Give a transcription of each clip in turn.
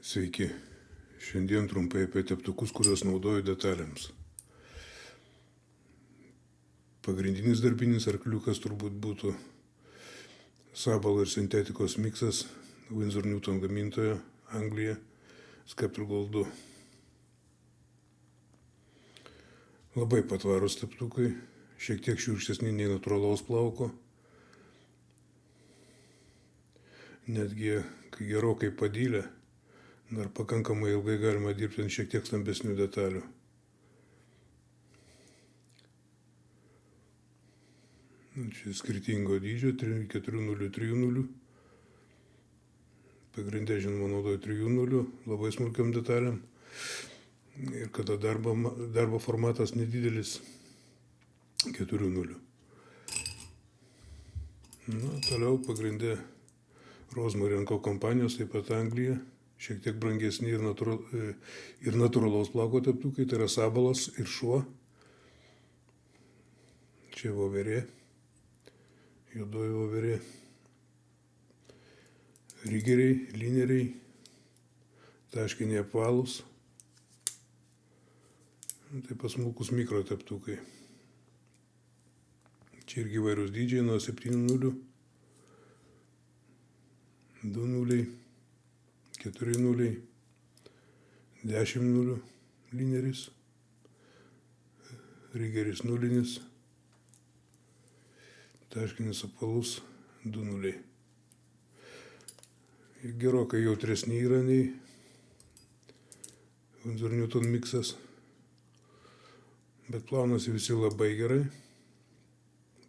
Sveiki. Šiandien trumpai apie teptukus, kuriuos naudoju detalėms. Pagrindinis darbinis arkliukas turbūt būtų Sabalo ir sintetikos miksas Winsor Newton gamintojo Anglija Sceptre Gold 2. Labai patvarūs teptukai, šiek tiek šiurkštesni nei natūralaus plauko. Netgi kai gerokai padylę, dar pakankamai ilgai galima dirbti ant šiek tiek stambesnių detalių. Čia skirtingo dydžio, 4-0, 3-0. Pagrindė, žinoma, naudoju 3-0, labai smulkiam detaliam. Ir kada darbo formatas nedidelis, 4-0. Toliau pagrindė Rosemary & Co kompanijos, taip pat Anglija. Šiek tiek brangesni ir natūralaus plauko teptukai, tai yra Sabalas ir šuo. Čia voverė, juodoji voverė. Rigeriai, lineriai, taškiniai apvalūs. Taip pat smulkus mikro teptukai. Čia irgi vairūs dydžiai nuo 7-0, 2-0. 4-0, 10-0 lineris, rigeris 0, taškinis apvalus 2-0. Gerokai jautresni yra nei Winsor Newton miksas, bet plaunasi visi labai gerai.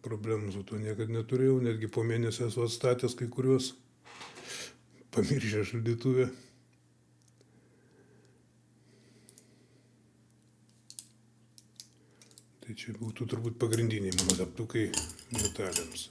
Problemų su to niekad neturėjau, netgi po mėnesio esu atstatęs kai kuriuos. Pamiršę šaldytuvę. Tai čia būtų turbūt pagrindiniai mano teptukai detalėms.